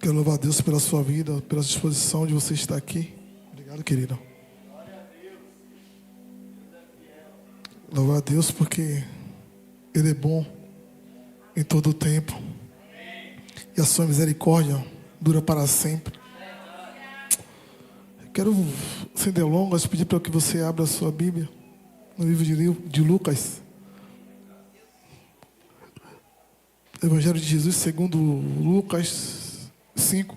Quero louvar a Deus pela sua vida, pela disposição de você estar aqui. Obrigado, querido. Louvar a Deus porque Ele é bom em todo o tempo. E a sua misericórdia dura para sempre. Quero, sem delongas, pedir para que você abra a sua Bíblia no livro de Lucas. Evangelho de Jesus segundo Lucas 5.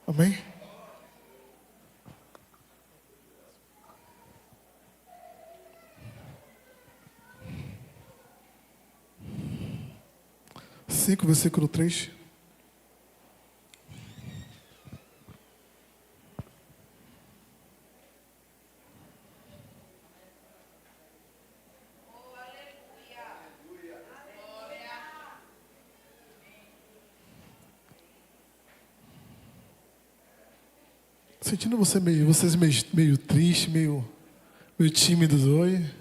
Amém? Versículo 3. Sentindo vocês meio tristes, meio tímidos hoje.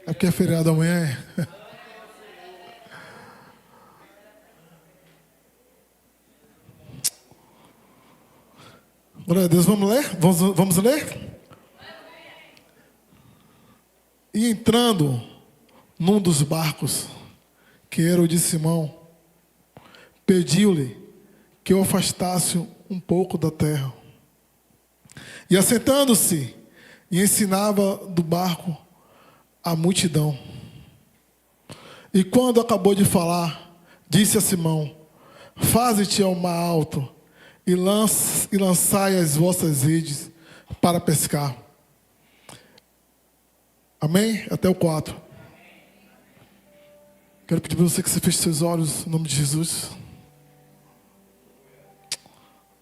É porque é feriado amanhã. Glória a Deus, vamos ler? Vamos ler? E entrando num dos barcos, que era o de Simão, pediu-lhe que o afastasse um pouco da terra. E assentando-se, e ensinava do barco a multidão. E quando acabou de falar, disse a Simão: faze-te ao mar alto, e lançai as vossas redes para pescar. Amém? Até o 4. Quero pedir para você que você feche seus olhos, no nome de Jesus.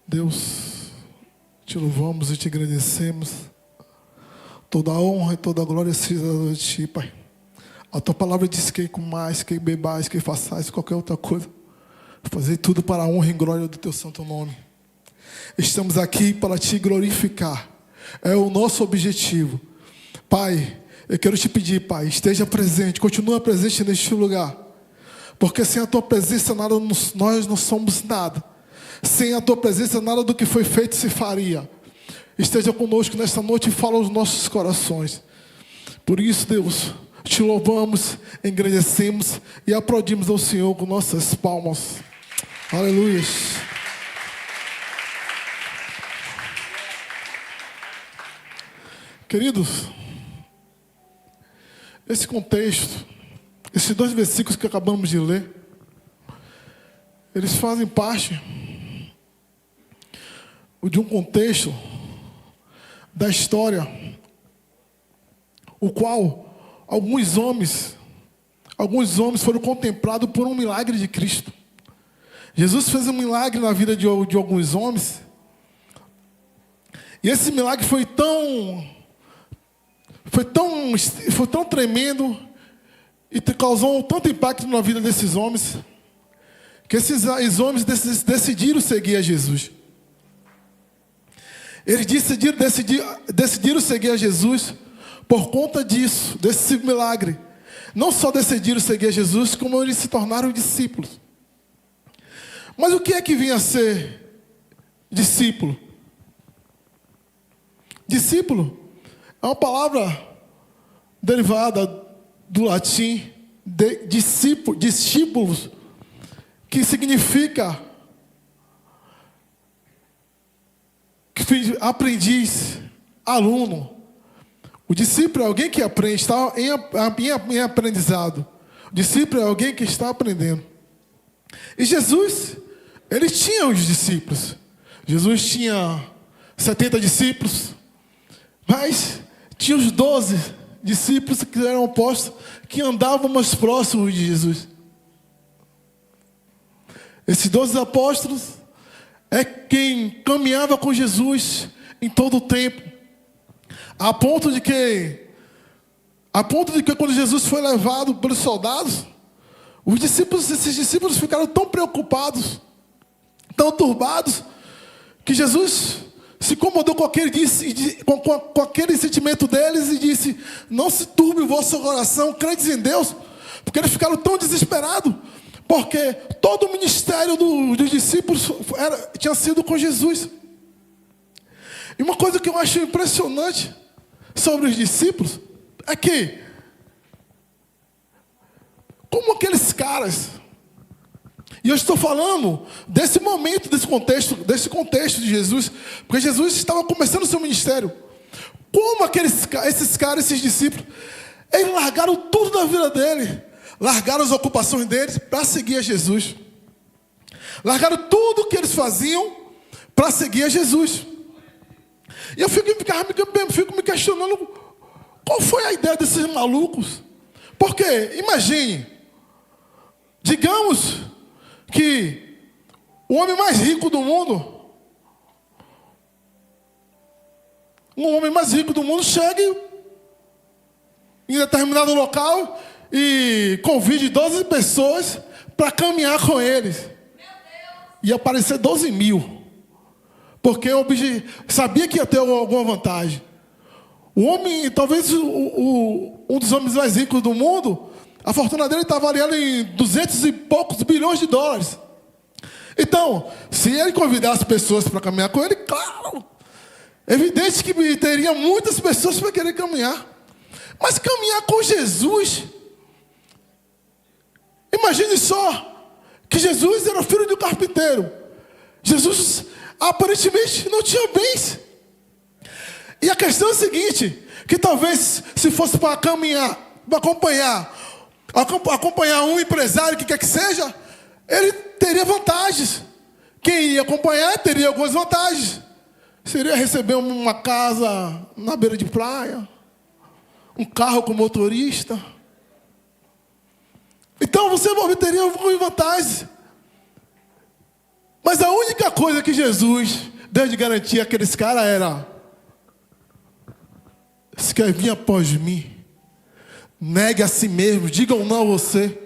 Deus, te louvamos e te agradecemos. Toda a honra e toda a glória seja de ti, Pai. A tua palavra diz que comais, que bebais, que façais qualquer outra coisa, fazer tudo para a honra e glória do teu santo nome. Estamos aqui para te glorificar. É o nosso objetivo. Pai, eu quero te pedir, Pai, esteja presente, continua presente neste lugar. Porque sem a tua presença nós não somos nada. Sem a tua presença nada do que foi feito se faria. Esteja conosco nesta noite e fala aos nossos corações. Por isso, Deus, te louvamos, engrandecemos e aplaudimos ao Senhor com nossas palmas. Aleluia. Queridos, esse contexto, esses 2 versículos que acabamos de ler, eles fazem parte de um contexto da história, o qual alguns homens foram contemplados por um milagre de Cristo. Jesus fez um milagre na vida de alguns homens, e esse milagre foi tão tremendo e causou tanto impacto na vida desses homens, que esses homens decidiram seguir a Jesus. Eles decidiram seguir a Jesus por conta disso, desse milagre. Não só decidiram seguir a Jesus, como eles se tornaram discípulos. Mas o que é que vinha a ser discípulo? Discípulo é uma palavra derivada do latim discípulos, que significa aprendiz, aluno. O discípulo é alguém que aprende, está em aprendizado. O discípulo é alguém que está aprendendo. E Jesus, ele tinha os discípulos. Jesus tinha 70 discípulos, mas tinha os 12 discípulos que eram apóstolos, que andavam mais próximos de Jesus. Esses 12 apóstolos é quem caminhava com Jesus em todo o tempo. A ponto de que quando Jesus foi levado pelos soldados, esses discípulos ficaram tão preocupados, tão turbados, que Jesus se incomodou com aquele sentimento deles e disse: não se turbe o vosso coração, crentes em Deus. Porque eles ficaram tão desesperados, porque todo o ministério dos discípulos tinha sido com Jesus. E uma coisa que eu acho impressionante sobre os discípulos é que, como aqueles caras, e eu estou falando desse momento, desse contexto de Jesus, porque Jesus estava começando o seu ministério. Como esses caras, esses discípulos, eles largaram tudo da vida dele, largaram as ocupações deles para seguir a Jesus. Largaram tudo que eles faziam para seguir a Jesus. E eu fico me questionando, qual foi a ideia desses malucos? Porque, imagine, digamos que o homem mais rico do mundo, chegue em determinado local e convide 12 pessoas para caminhar com eles. Ia aparecer 12 mil. Porque sabia que ia ter alguma vantagem. O homem, talvez um dos homens mais ricos do mundo, a fortuna dele está avaliada em 200 e poucos bilhões de dólares. Então, se ele convidasse pessoas para caminhar com ele, claro, evidente que teria muitas pessoas para querer caminhar. Mas caminhar com Jesus, imagine só, que Jesus era filho de um carpinteiro. Jesus aparentemente não tinha bens. E a questão é a seguinte, que talvez se fosse para caminhar, para acompanhar um empresário que quer que seja, ele teria vantagens. Quem ia acompanhar teria algumas vantagens. Seria receber uma casa na beira de praia, um carro com motorista. Então você teria algumas vantagens. Mas a única coisa que Jesus deu de garantia àqueles caras era: se quer vir após mim, negue a si mesmo, diga um não a você.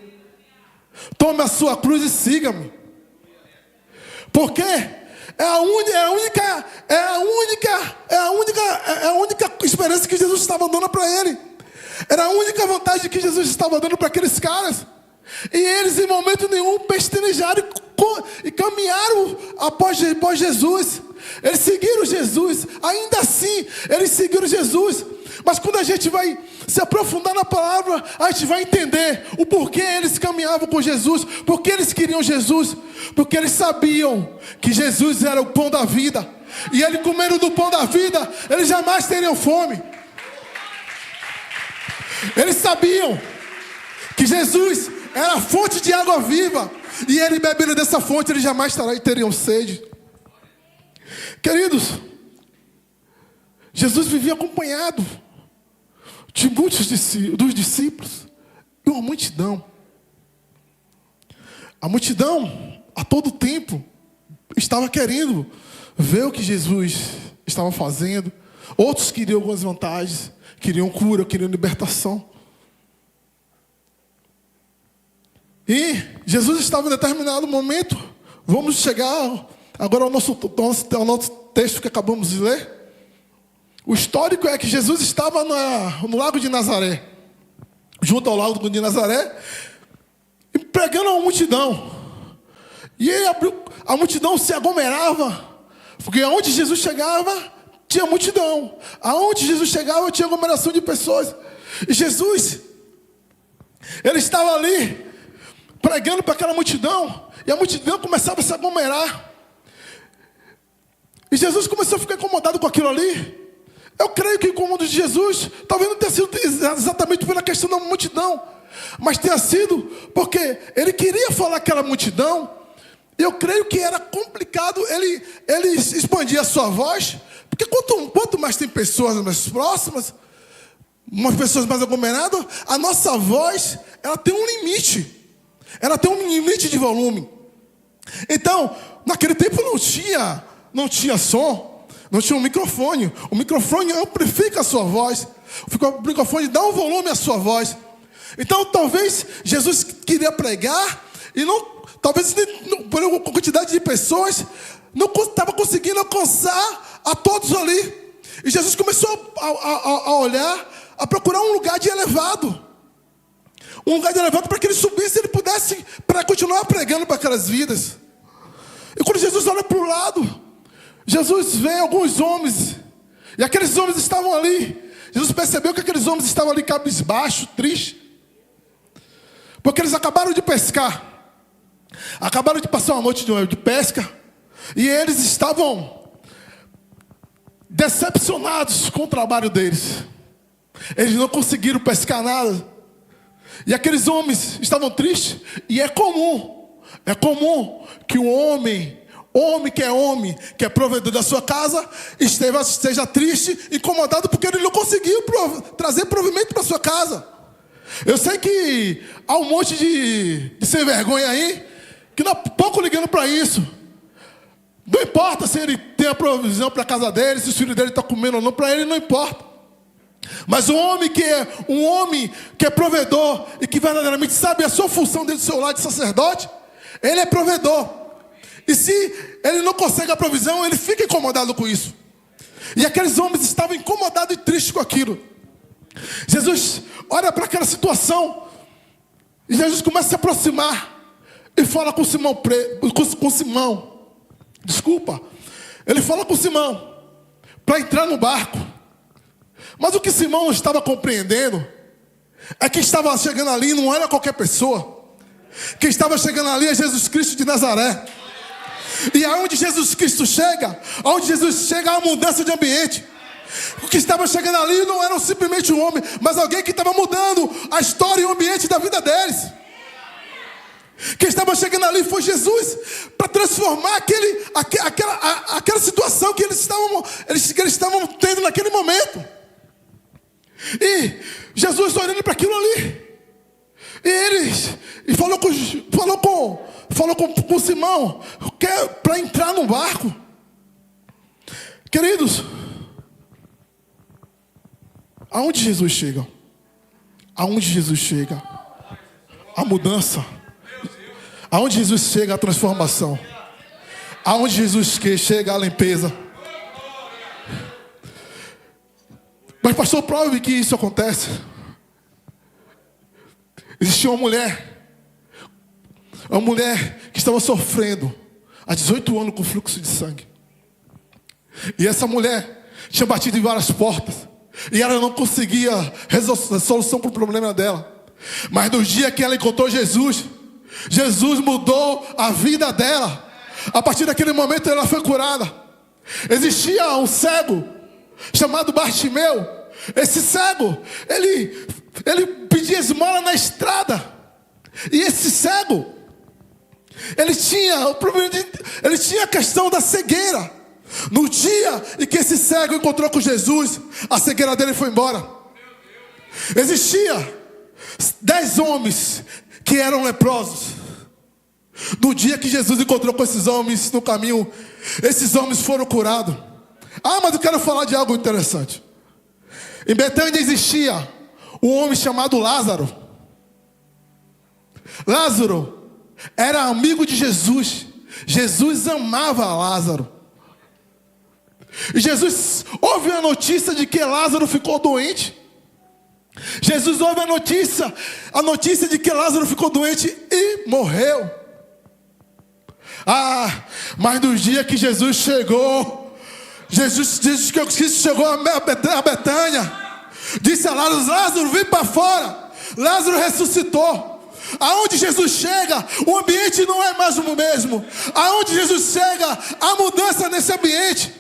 Tome a sua cruz e siga-me. Porque é a única esperança que Jesus estava dando para ele. Era a única vantagem que Jesus estava dando para aqueles caras. E eles, em momento nenhum, pestanejaram e caminharam após Jesus. Eles seguiram Jesus. Ainda assim, eles seguiram Jesus. Mas quando a gente vai se aprofundar na palavra, a gente vai entender o porquê eles caminhavam com Jesus, porque eles queriam Jesus, porque eles sabiam que Jesus era o pão da vida, e ele comendo do pão da vida, eles jamais teriam fome. Eles sabiam que Jesus era a fonte de água viva, e ele bebendo dessa fonte, eles jamais teriam sede. Queridos, Jesus vivia acompanhado de muitos dos discípulos e uma multidão. A multidão, a todo tempo, estava querendo ver o que Jesus estava fazendo. Outros queriam algumas vantagens, queriam cura, queriam libertação. E Jesus estava em determinado momento. Vamos chegar agora ao nosso texto que acabamos de ler. O histórico é que Jesus estava no lago de Nazaré, junto ao lago de Nazaré, e pregando a uma multidão. E a multidão se aglomerava, porque aonde Jesus chegava, tinha multidão. Aonde Jesus chegava, tinha aglomeração de pessoas. E Jesus, ele estava ali, pregando para aquela multidão, e a multidão começava a se aglomerar. E Jesus começou a ficar incomodado com aquilo ali. Eu creio que o incômodo de Jesus talvez não tenha sido exatamente pela questão da multidão, mas tenha sido porque ele queria falar aquela multidão. Eu creio que era complicado ele expandir a sua voz, porque quanto mais tem pessoas mais próximas, umas pessoas mais aglomeradas, a nossa voz, ela tem um limite. Ela tem um limite de volume. Então, naquele tempo não tinha som. Não tinha um microfone. O microfone amplifica a sua voz. O microfone dá um volume à sua voz. Então, talvez Jesus queria pregar e talvez por uma quantidade de pessoas não estava conseguindo alcançar a todos ali. E Jesus começou a olhar, a procurar um lugar de elevado. Um lugar de elevado para que ele subisse e ele pudesse para continuar pregando para aquelas vidas. E quando Jesus olha para o lado, Jesus vê alguns homens. E aqueles homens estavam ali. Jesus percebeu que aqueles homens estavam ali cabisbaixo, tristes. Porque eles acabaram de pescar. Acabaram de passar uma noite de pesca. E eles estavam decepcionados com o trabalho deles. Eles não conseguiram pescar nada. E aqueles homens estavam tristes. E é comum que o homem que é provedor da sua casa, esteja triste, incomodado, porque ele não conseguiu trazer provimento para sua casa. Eu sei que há um monte de sem vergonha aí, que não é pouco ligando para isso. Não importa se ele tem a provisão para a casa dele, se o filho dele está comendo ou não, para ele não importa. Mas um homem que é provedor e que verdadeiramente sabe a sua função dentro do seu lar de sacerdote, ele é provedor. E se ele não consegue a provisão, ele fica incomodado com isso. E aqueles homens estavam incomodados e tristes com aquilo. Jesus olha para aquela situação. E Jesus começa a se aproximar. E fala com Simão. Ele fala com Simão para entrar no barco. Mas o que Simão não estava compreendendo é que estava chegando ali não era qualquer pessoa. Quem estava chegando ali é Jesus Cristo de Nazaré. E aonde Jesus Cristo chega, há mudança de ambiente. O que estava chegando ali não era simplesmente um homem, mas alguém que estava mudando a história e o ambiente da vida deles. Quem estava chegando ali foi Jesus, para transformar aquela situação que eles estavam tendo naquele momento. E Jesus olhando para aquilo ali, e falou com Simão, para entrar no barco. Queridos, aonde Jesus chega, a mudança. Aonde Jesus chega, a transformação. Aonde Jesus chega, a limpeza. Mas pastor, prove que isso acontece. Existia uma mulher que estava sofrendo há 18 anos com fluxo de sangue. E essa mulher tinha batido em várias portas. E ela não conseguia solução para o problema dela. Mas no dia que ela encontrou Jesus, Jesus mudou a vida dela. A partir daquele momento ela foi curada. Existia um cego chamado Bartimeu. Esse cego, ele pedia esmola na estrada. E esse cego, ele tinha a questão da cegueira. No dia em que esse cego encontrou com Jesus, a cegueira dele foi embora. Existia 10 homens que eram leprosos. No dia que Jesus encontrou com esses homens no caminho, esses homens foram curados. Mas eu quero falar de algo interessante. Em Betânia existia um homem chamado Lázaro. Lázaro era amigo de Jesus. Jesus amava Lázaro. E Jesus ouve a notícia de que Lázaro ficou doente. Jesus ouve a notícia de que Lázaro ficou doente e morreu. Mas no dia que Jesus chegou, Jesus chegou a Betânia, disse a Lázaro: Lázaro, vem para fora. Lázaro ressuscitou. Aonde Jesus chega, o ambiente não é mais o mesmo. Aonde Jesus chega, há mudança nesse ambiente.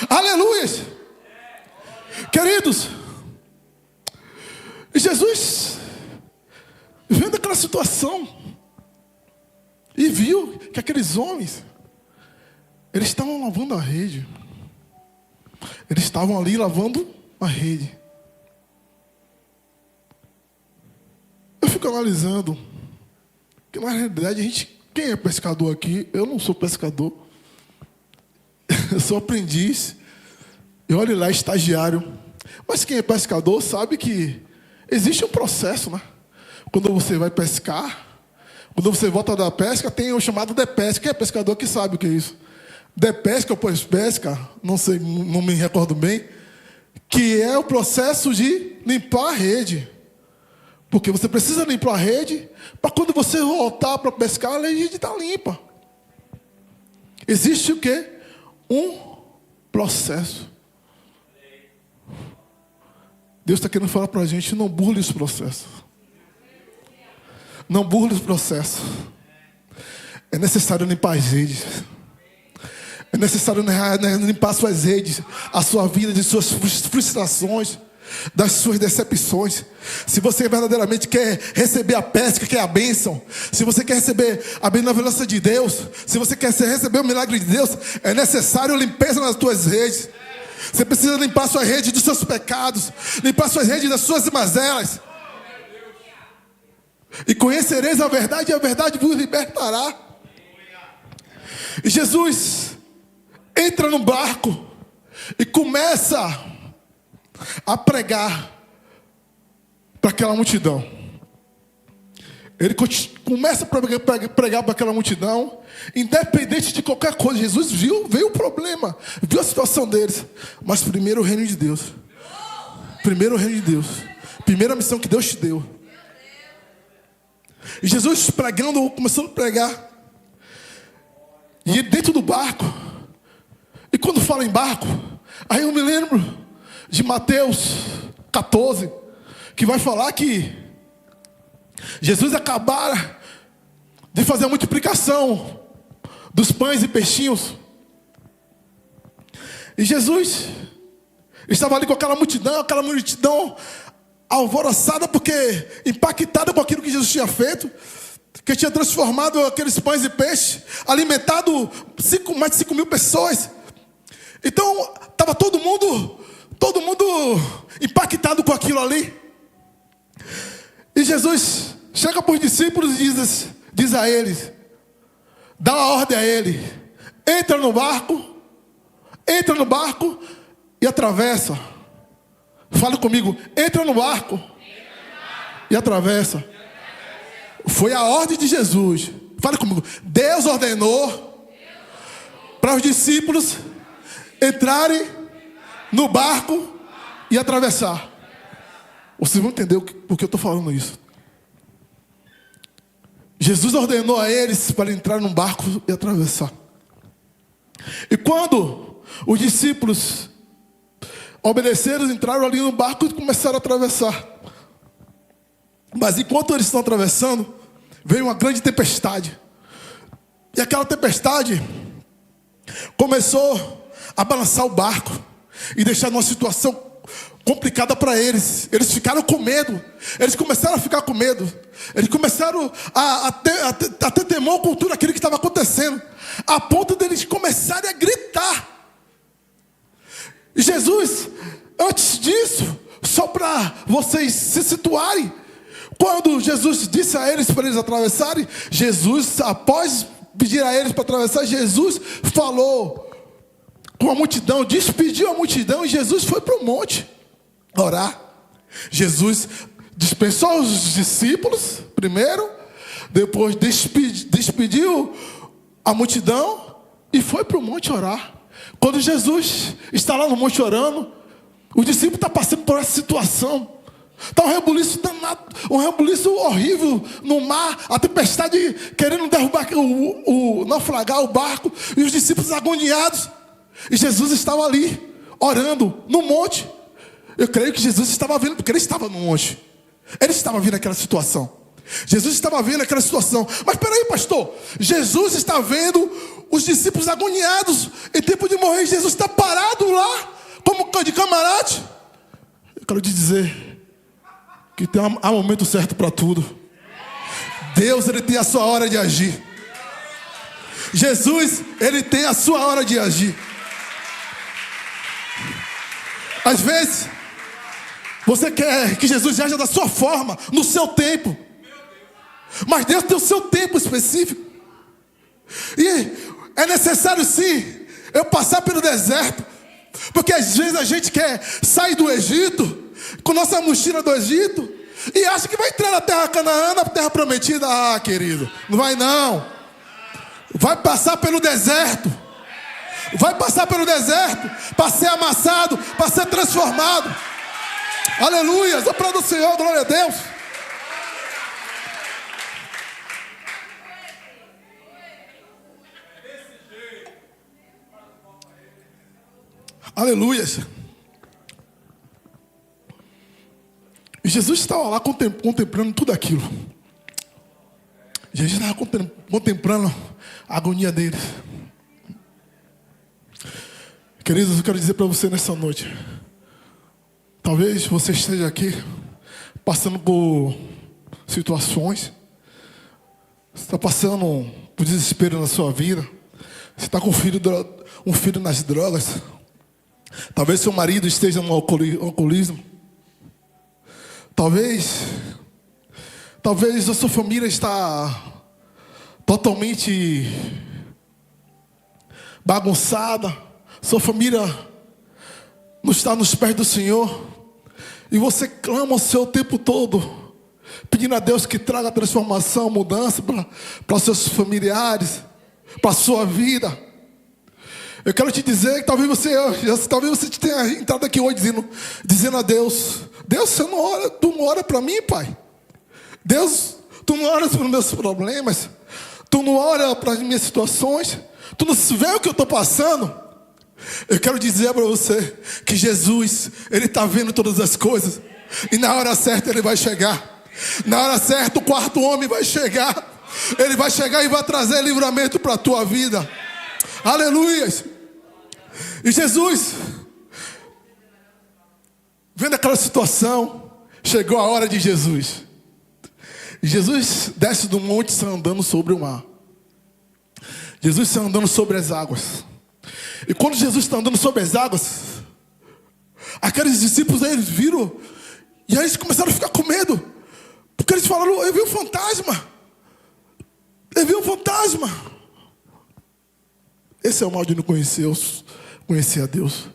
Aleluia. Queridos, Jesus vendo aquela situação e viu que aqueles homens, eles estavam lavando a rede. Eles estavam ali lavando a rede. Eu fico analisando que na realidade quem é pescador aqui? Eu não sou pescador. Eu sou aprendiz. E olhe lá, estagiário. Mas quem é pescador sabe que existe um processo, né? Quando você vai pescar, quando você volta da pesca, tem o chamado de pesca. Quem é pescador que sabe o que é isso? de pesca ou pós-pesca, não sei, não me recordo bem, que é o processo de limpar a rede. Porque você precisa limpar a rede para quando você voltar para pescar, a rede está limpa. Existe o quê? Um processo. Deus está querendo falar para a gente, não burle os processos. Não burle os processos. É necessário limpar as redes. É necessário limpar suas redes, a sua vida de suas frustrações, das suas decepções. Se você verdadeiramente quer receber a pesca, quer a bênção, se você quer receber a benevolência de Deus, se você quer receber o milagre de Deus, é necessário limpeza nas tuas redes. Você precisa limpar sua rede dos seus pecados, limpar suas redes das suas mazelas. E conhecereis a verdade, e a verdade vos libertará. E Jesus entra no barco e começa a pregar para aquela multidão. Ele começa a pregar para aquela multidão, independente de qualquer coisa. Jesus veio o problema, viu a situação deles. Mas primeiro o reino de Deus. Primeiro o reino de Deus. Primeira missão que Deus te deu. E Jesus pregando, começando a pregar. E ele dentro do barco. E quando fala em barco, aí eu me lembro de Mateus 14, que vai falar que Jesus acabara de fazer a multiplicação dos pães e peixinhos. E Jesus estava ali com aquela multidão alvoroçada, porque impactada com aquilo que Jesus tinha feito, que tinha transformado aqueles pães e peixes, alimentado mais de 5 mil pessoas. Então, estava todo mundo impactado com aquilo ali. E Jesus chega para os discípulos e diz a eles, dá uma ordem a ele, entra no barco e atravessa. Fala comigo, entra no barco e atravessa. Foi a ordem de Jesus. Fala comigo, Deus ordenou para os discípulos entrarem no barco e atravessar. Vocês vão entender por que eu estou falando isso. Jesus ordenou a eles para entrar num barco e atravessar. E quando os discípulos obedeceram, entraram ali no barco e começaram a atravessar. Mas enquanto eles estão atravessando, veio uma grande tempestade. E aquela tempestade começou a balançar o barco e deixar numa situação complicada para eles. Eles ficaram com medo. Eles começaram a ficar com medo. Eles começaram a ter temor com tudo aquilo que estava acontecendo, a ponto deles começarem a gritar. E Jesus, antes disso, só para vocês se situarem, quando Jesus disse a eles para eles atravessarem, Jesus, após pedir a eles para atravessar, Jesus falou com a multidão, despediu a multidão, e Jesus foi para o monte orar. Jesus dispensou os discípulos primeiro, depois despediu a multidão e foi para o monte orar. Quando Jesus está lá no monte orando, o discípulo está passando por essa situação. Está um rebuliço danado, um rebuliço horrível no mar, a tempestade querendo derrubar, naufragar o barco, e os discípulos agoniados. E Jesus estava ali, orando, no monte. Eu creio que Jesus estava vendo, porque ele estava no monte. Ele estava vendo aquela situação. Jesus estava vendo aquela situação. Mas peraí, pastor, Jesus está vendo os discípulos agoniados, em tempo de morrer. Jesus está parado lá, como de camarade. Eu quero te dizer que há momento certo para tudo. Deus, ele tem a sua hora de agir. Jesus, ele tem a sua hora de agir. Às vezes você quer que Jesus aja da sua forma, no seu tempo, mas Deus tem o seu tempo específico. E é necessário sim eu passar pelo deserto, porque às vezes a gente quer sair do Egito, com nossa mochila do Egito, e acha que vai entrar na terra Canaã, na terra prometida. Ah, querido, não vai não. Vai passar pelo deserto. vai passar pelo deserto para ser amassado, para ser transformado. Aleluia, aplauda o Senhor, glória a Deus. Aleluia. E Jesus estava lá contemplando tudo aquilo. Jesus estava contemplando a agonia deles. Queridos, eu quero dizer para você nessa noite. Talvez você esteja aqui passando por situações. Você está passando por desespero na sua vida. Você está com um filho nas drogas. Talvez seu marido esteja no alcoolismo. Talvez a sua família está totalmente bagunçada. Sua família não está nos pés do Senhor. E você clama o seu tempo todo, pedindo a Deus que traga transformação, mudança para seus familiares, para a sua vida. Eu quero te dizer que talvez você tenha entrado aqui hoje dizendo a Deus: Deus, tu não ora para mim, Pai. Deus, tu não ora para os meus problemas. Tu não ora para as minhas situações. Tu não vê o que eu estou passando. Eu quero dizer para você que Jesus, Ele está vendo todas as coisas. E na hora certa Ele vai chegar. Na hora certa o quarto homem vai chegar. Ele vai chegar e vai trazer livramento para a tua vida. Aleluia. E Jesus, vendo aquela situação, chegou a hora de Jesus. E Jesus desce do monte, está andando sobre o mar. Jesus está andando sobre as águas. E quando Jesus está andando sobre as águas, aqueles discípulos eles viram, e aí eles começaram a ficar com medo, porque eles falaram: eu vi um fantasma. Eu vi um fantasma. Esse é o mal de não conhecer a Deus.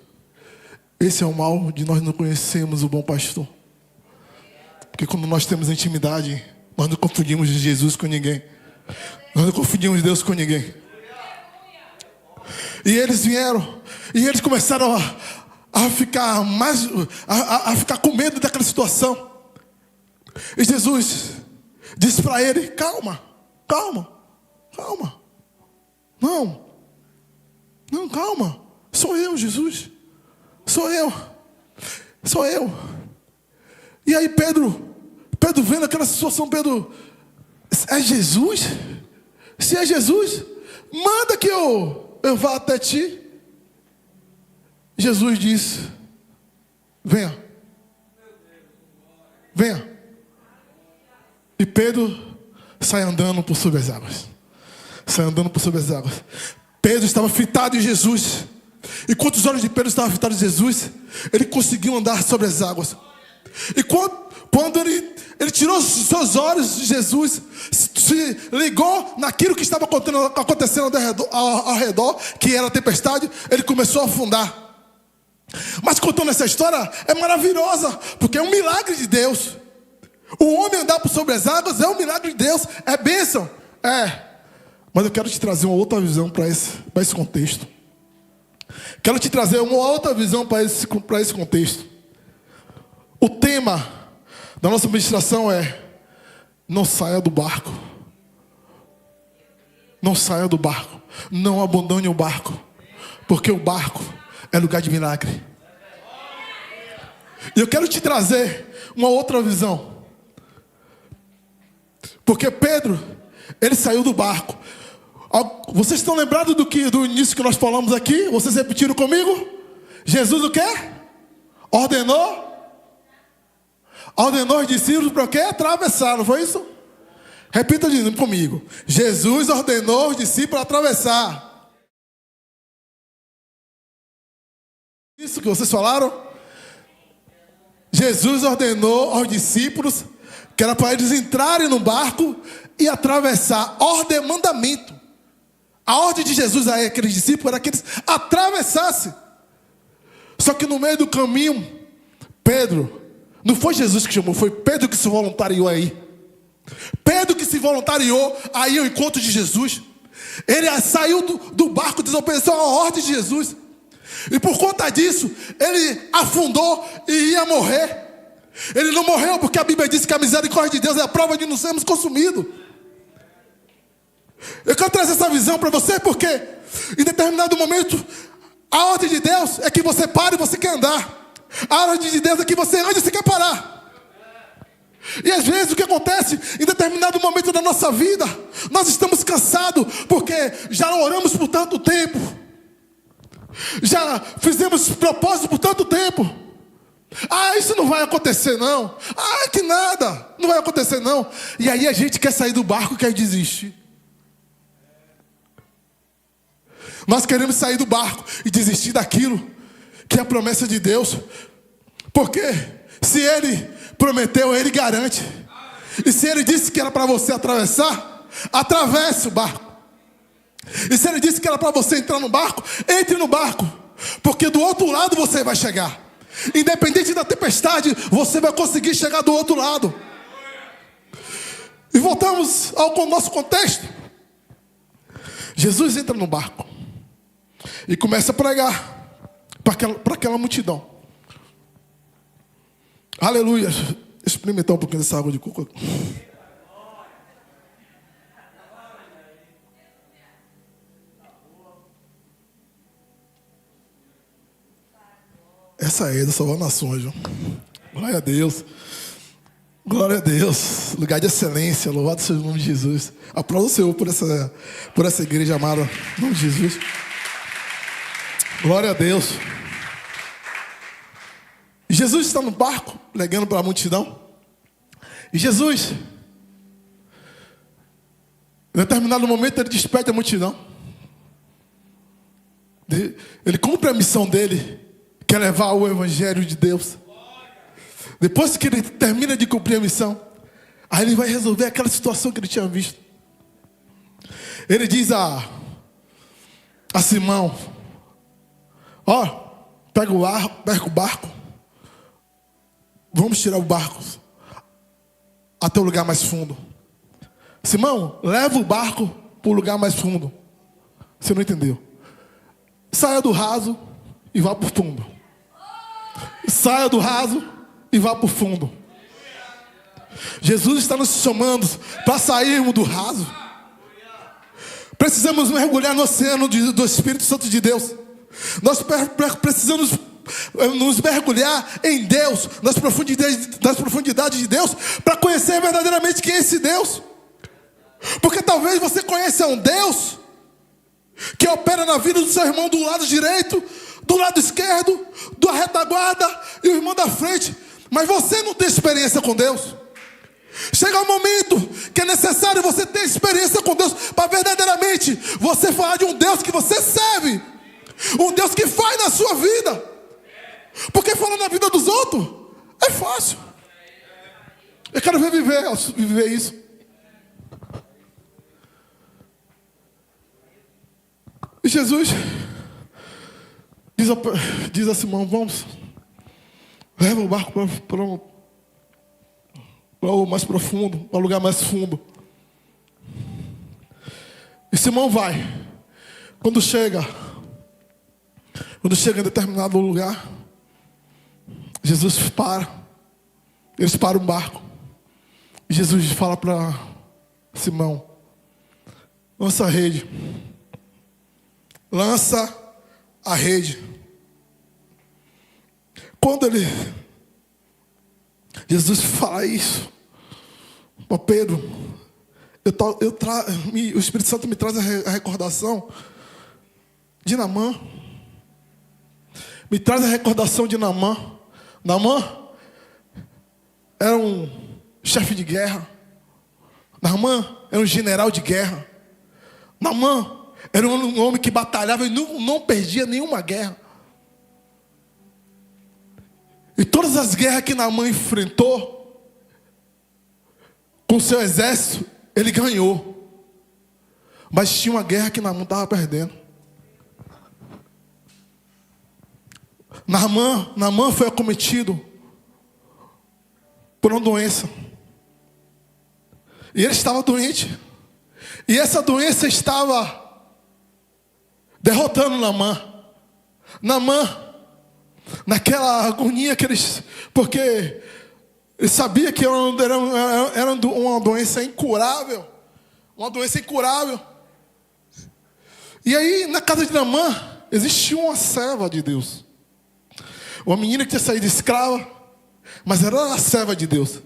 Esse é o mal de nós não conhecermos o bom pastor. Porque quando nós temos intimidade, nós não confundimos Jesus com ninguém. Nós não confundimos Deus com ninguém. E eles vieram, e eles começaram a ficar com medo daquela situação. E Jesus disse para ele: calma. Não, calma. Sou eu, Jesus. Sou eu. E aí Pedro vendo aquela situação, Pedro: é Jesus? Se é Jesus, manda que eu vá até ti. Jesus disse: venha. E Pedro sai andando por sobre as águas. Pedro estava fitado em Jesus. E quando os olhos de Pedro estavam fitados em Jesus, ele conseguiu andar sobre as águas. E quando ele tirou os seus olhos de Jesus, se ligou naquilo que estava acontecendo ao redor, que era a tempestade, ele começou a afundar. Mas contando essa história é maravilhosa, porque é um milagre de Deus. O homem andar por sobre as águas é um milagre de Deus, é bênção. Mas eu quero te trazer uma outra visão para esse contexto. Quero te trazer uma outra visão para esse contexto. O tema da nossa ministração é: não saia do barco. Não saia do barco. Não abandone o barco. Porque o barco é lugar de milagre. E eu quero te trazer uma outra visão. Porque Pedro, ele saiu do barco. Vocês estão lembrados do início que nós falamos aqui? Vocês repetiram comigo? Jesus o quê? Ordenou os discípulos para o quê? Atravessar, não foi isso? Repita comigo. Jesus ordenou os discípulos a atravessar. Isso que vocês falaram? Jesus ordenou aos discípulos que era para eles entrarem no barco e atravessar. Ordem, mandamento. A ordem de Jesus a aqueles discípulos era que eles atravessassem. Só que no meio do caminho, Pedro, não foi Jesus que chamou, foi Pedro que se voluntariou aí. Pedro que se voluntariou aí ao encontro de Jesus. Ele saiu do barco, desobedeceu a ordem de Jesus. E por conta disso, ele afundou e ia morrer. Ele não morreu porque a Bíblia diz que a misericórdia de Deus é a prova de não sermos consumidos. Eu quero trazer essa visão para você porque em determinado momento a ordem de Deus é que você pare e você quer andar. A ordem de Deus é que você ande e você quer parar. E às vezes o que acontece em determinado momento da nossa vida, nós estamos cansados porque já oramos por tanto tempo, já fizemos propósito por tanto tempo. Isso não vai acontecer não. Que nada, não vai acontecer não. E aí a gente quer sair do barco e quer desistir. Nós queremos sair do barco e desistir daquilo que é a promessa de Deus. Porque se Ele prometeu, Ele garante. E se Ele disse que era para você atravessar, atravesse o barco. E se Ele disse que era para você entrar no barco, entre no barco. Porque do outro lado você vai chegar. Independente da tempestade, você vai conseguir chegar do outro lado. E voltamos ao nosso contexto. Jesus entra no barco e começa a pregar para aquela multidão. Aleluia. Experimentar um pouquinho dessa água de coco. Essa é da Salvações, viu? Glória a Deus. Glória a Deus. Lugar de excelência. Louvado seja o nome de Jesus. Aplauda o Senhor por essa igreja amada. Em nome de Jesus. Glória a Deus. Jesus está no barco, pregando para a multidão. E Jesus, em determinado momento, ele despede a multidão. Ele cumpre a missão dele, que é levar o Evangelho de Deus. Depois que ele termina de cumprir a missão, aí ele vai resolver aquela situação que ele tinha visto. Ele diz a Simão: pega o barco, vamos tirar o barco até o lugar mais fundo. Simão, leva o barco para o lugar mais fundo. Você não entendeu? Saia do raso e vá para o fundo. Saia do raso e vá para o fundo. Jesus está nos chamando para sairmos do raso. Precisamos mergulhar no oceano do Espírito Santo de Deus. Nós precisamos nos mergulhar em Deus, nas profundidades de Deus, para conhecer verdadeiramente quem é esse Deus. Porque talvez você conheça um Deus que opera na vida do seu irmão do lado direito, do lado esquerdo, da retaguarda e o irmão da frente, mas você não tem experiência com Deus. Chega um momento que é necessário você ter experiência com Deus para verdadeiramente você falar de um Deus que você serve, um Deus que faz na sua vida. Porque falar na vida dos outros é fácil. Eu quero viver isso. E Jesus diz a Simão: vamos, leva o barco para o mais profundo, para o lugar mais fundo. E Simão vai. Quando chega em determinado lugar, Jesus para. Eles param o barco. E Jesus fala para Simão: lança a rede. Lança a rede. Quando Jesus fala isso para Pedro, o Espírito Santo me traz a recordação de Naamã. Me traz a recordação de Naamã. Naamã era um chefe de guerra. Naamã era um general de guerra. Naamã era um homem que batalhava e não perdia nenhuma guerra. E todas as guerras que Naamã enfrentou com seu exército, ele ganhou. Mas tinha uma guerra que Naamã estava perdendo. Naamã foi acometido por uma doença. E ele estava doente. E essa doença estava derrotando Naamã. Naamã, naquela agonia que eles... Porque ele sabia que era uma doença incurável. Uma doença incurável. E aí, na casa de Naamã, existia uma serva de Deus. Uma menina que tinha saído escrava, mas era a serva de Deus.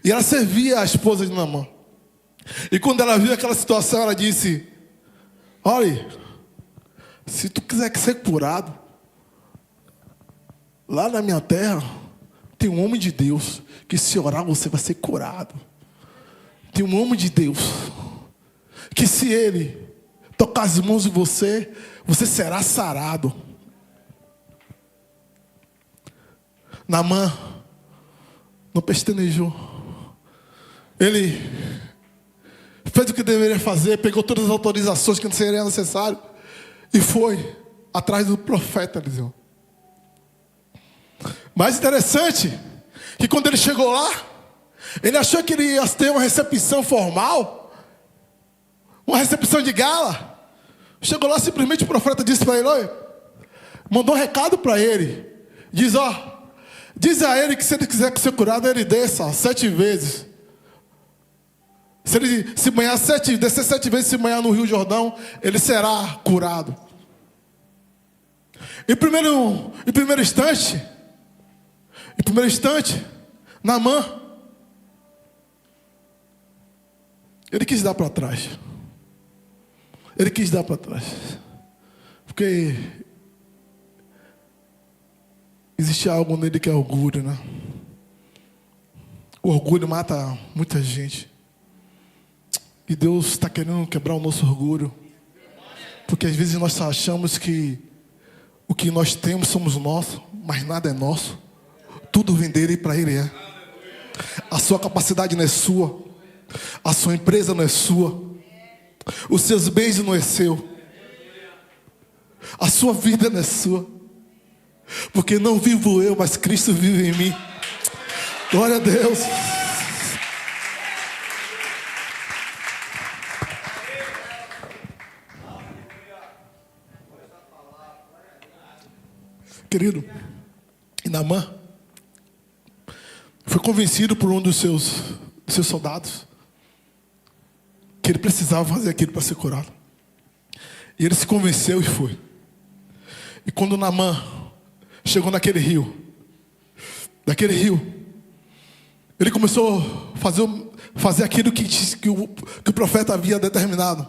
E ela servia a esposa de Naamã. E quando ela viu aquela situação, ela disse: olha, se tu quiser ser curado, lá na minha terra tem um homem de Deus que se orar você vai ser curado. Tem um homem de Deus que se ele tocar as mãos de você, você será sarado. Naamã não pestanejou. Ele fez o que deveria fazer, pegou todas as autorizações que seriam necessárias e foi atrás do profeta Eliseu. Mais interessante que quando ele chegou lá, ele achou que ele ia ter uma recepção formal, uma recepção de gala. Chegou lá, simplesmente o profeta disse para ele: olha, mandou um recado para ele. Diz a ele que se ele quiser ser curado, ele desça 7 vezes. Se ele descer 7 vezes, se banhar no Rio Jordão, ele será curado. Em primeiro instante, Naamã, ele quis dar para trás. Ele quis dar para trás. Porque existe algo nele que é orgulho, né? O orgulho mata muita gente. E Deus está querendo quebrar o nosso orgulho. Porque às vezes nós achamos que o que nós temos somos nossos, mas nada é nosso. Tudo vem dele e para ele é. A sua capacidade não é sua. A sua empresa não é sua. Os seus bens não é seu. A sua vida não é sua. Porque não vivo eu, mas Cristo vive em mim. Glória a Deus. Querido, Naamã foi convencido por um dos seus soldados que ele precisava fazer aquilo para ser curado. E ele se convenceu e foi. E quando Naamã chegou naquele rio, ele começou a fazer aquilo que o profeta havia determinado.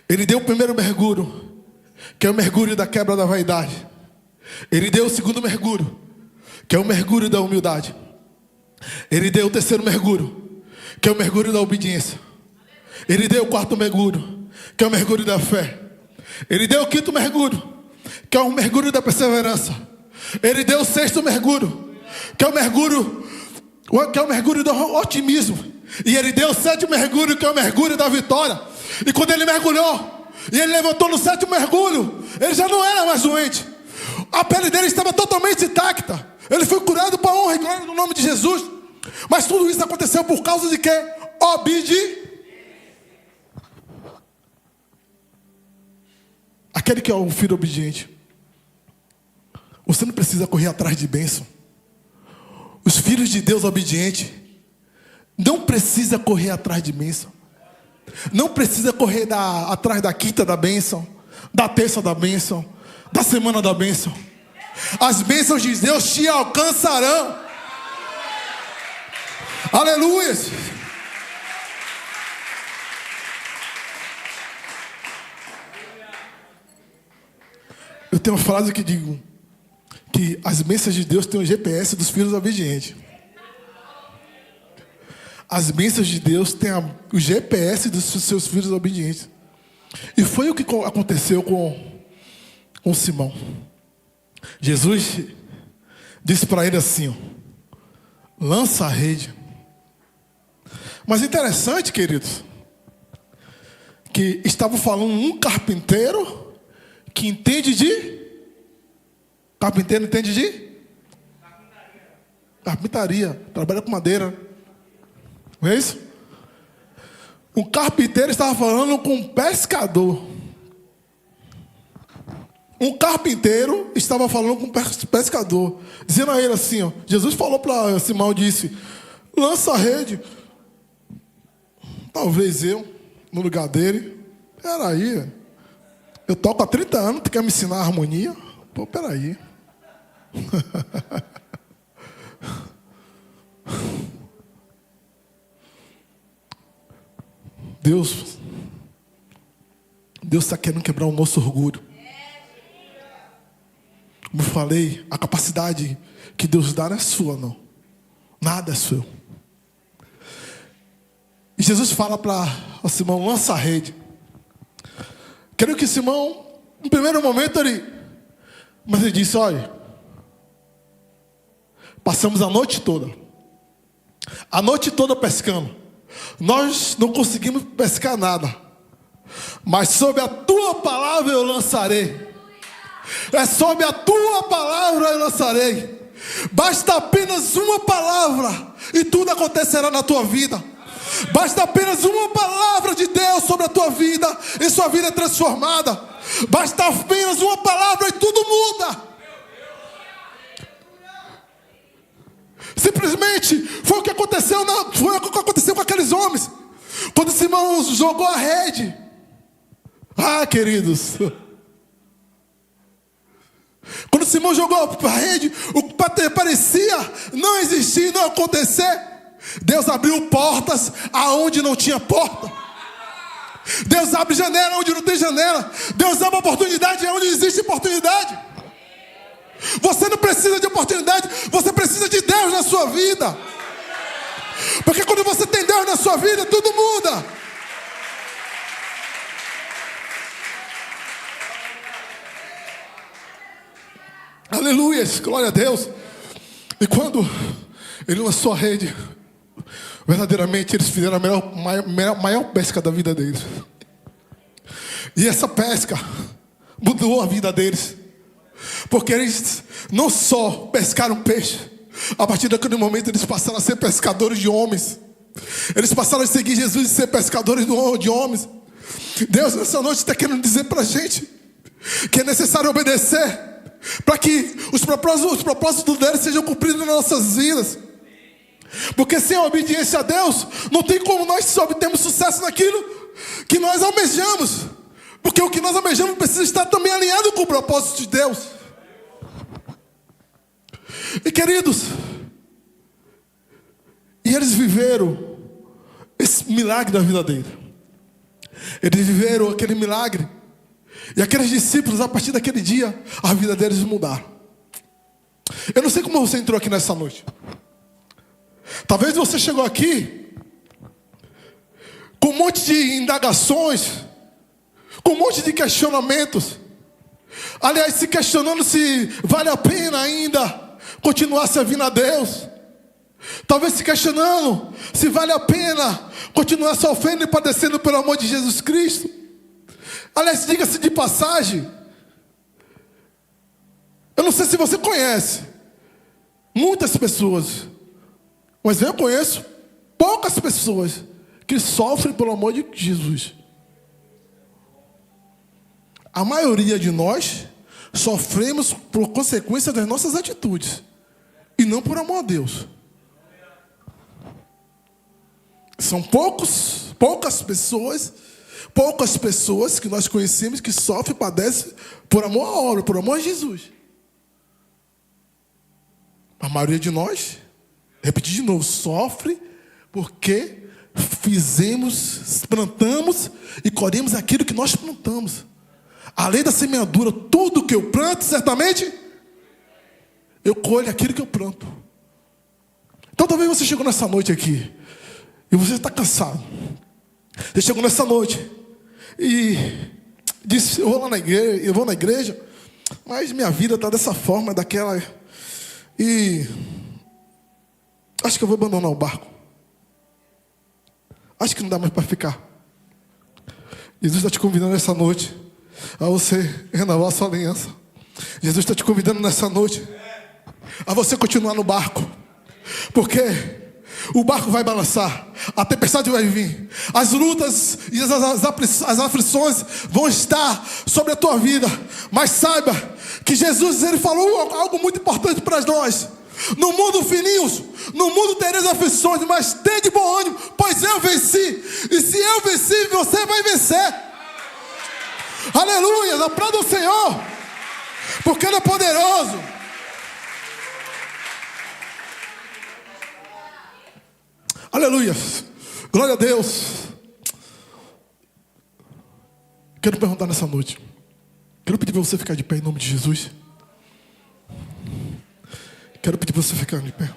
Ele deu o primeiro mergulho, que é o mergulho da quebra da vaidade. Ele deu o segundo mergulho, que é o mergulho da humildade. Ele deu o terceiro mergulho, que é o mergulho da obediência. Ele deu o quarto mergulho, que é o mergulho da fé. Ele deu o quinto mergulho, que é o mergulho da perseverança. Ele deu o sexto mergulho, que é o mergulho do otimismo. E ele deu o sétimo mergulho, que é o mergulho da vitória. E quando ele mergulhou, e ele levantou no sétimo mergulho, ele já não era mais doente. A pele dele estava totalmente intacta. Ele foi curado para a honra e glória no nome de Jesus. Mas tudo isso aconteceu por causa de quê? Obediência. Aquele que é um filho obediente, você não precisa correr atrás de bênção. Os filhos de Deus obedientes não precisa correr atrás de bênção. Não precisa correr atrás da quinta da bênção, da terça da bênção, da semana da bênção. As bênçãos de Deus te alcançarão. Aleluia. Eu tenho uma frase que digo que as bênçãos de Deus têm o GPS dos filhos obedientes. As bênçãos de Deus têm o GPS dos seus filhos obedientes. E foi o que aconteceu com Simão. Jesus disse para ele assim: lança a rede. Mas interessante, queridos, que estava falando um carpinteiro que entende de... Carpinteiro entende de? Carpintaria. Trabalha com madeira. Não é isso? O carpinteiro estava falando com um pescador. Um carpinteiro estava falando com um pescador, dizendo a ele assim, ó, Jesus falou para Simão, disse, lança a rede. Talvez eu, no lugar dele, peraí, eu toco há 30 anos, tu quer me ensinar a harmonia? Pô, peraí. Deus está querendo quebrar o nosso orgulho. Como eu falei, a capacidade que Deus dá não é sua, não. Nada é seu. E Jesus fala para Simão, lança a rede. Quero que Simão, no primeiro momento, mas ele disse, olha, passamos a noite toda pescando. Nós não conseguimos pescar nada, mas sob a tua palavra eu lançarei. É sob a tua palavra eu lançarei. Basta apenas uma palavra e tudo acontecerá na tua vida. Basta apenas uma palavra de Deus sobre a tua vida e sua vida é transformada. Basta apenas uma palavra e tudo muda. Simplesmente foi o que aconteceu, foi o que aconteceu com aqueles homens. Quando Simão jogou a rede. Ah, queridos. Quando Simão jogou a rede, o que parecia não existir, não acontecer, Deus abriu portas aonde não tinha porta. Deus abre janela onde não tem janela. Deus abre oportunidade onde existe oportunidade. Você não precisa de oportunidade, você precisa de Deus na sua vida. Porque quando você tem Deus na sua vida, tudo muda. Aleluia, glória a Deus. E quando ele lançou a rede, verdadeiramente eles fizeram a maior pesca da vida deles. E essa pesca mudou a vida deles. Porque eles não só pescaram peixe, a partir daquele momento eles passaram a ser pescadores de homens. Eles passaram a seguir Jesus e ser pescadores de homens. Deus nessa noite está querendo dizer para a gente que é necessário obedecer para que os propósitos dele sejam cumpridos nas nossas vidas. Porque sem a obediência a Deus, não tem como nós obtermos sucesso naquilo que nós almejamos. Porque o que nós almejamos precisa estar também alinhado com o propósito de Deus. E queridos, e eles viveram esse milagre da vida dele. Eles viveram aquele milagre. E aqueles discípulos, a partir daquele dia, a vida deles mudaram. Eu não sei como você entrou aqui nessa noite. Talvez você chegou aqui com um monte de indagações, com um monte de questionamentos. Aliás, se questionando se vale a pena ainda continuar servindo a Deus. Talvez se questionando se vale a pena continuar sofrendo e padecendo pelo amor de Jesus Cristo. Aliás, diga-se de passagem, eu não sei se você conhece muitas pessoas, mas eu conheço poucas pessoas que sofrem pelo amor de Jesus. A maioria de nós sofremos por consequência das nossas atitudes e não por amor a Deus. São poucas pessoas que nós conhecemos que sofrem e padecem por amor à obra, por amor a Jesus. A maioria de nós, repetir de novo, sofre porque plantamos e colhemos aquilo que nós plantamos. A lei da semeadura, tudo que eu planto, certamente eu colho aquilo que eu planto. Então talvez você chegou nessa noite aqui e você está cansado. Você chegou nessa noite e disse, eu vou na igreja, mas minha vida está dessa forma, daquela, e acho que eu vou abandonar o barco. Acho que não dá mais para ficar. Jesus está te convidando nessa noite a você renovar a sua aliança. Jesus está te convidando nessa noite a você continuar no barco. Porque O barco vai balançar, a tempestade vai vir, as lutas e as aflições vão estar sobre a tua vida. Mas saiba que Jesus, ele falou algo muito importante para nós. No mundo, filhinhos, no mundo tereis aflições, mas tem de bom ânimo, pois eu venci. E se eu venci, você vai vencer. Aleluia, aplauda o Senhor, porque Ele é poderoso. Aleluia, glória a Deus. Quero perguntar nessa noite, quero pedir para você ficar de pé em nome de Jesus. Quero pedir para você ficar de pé.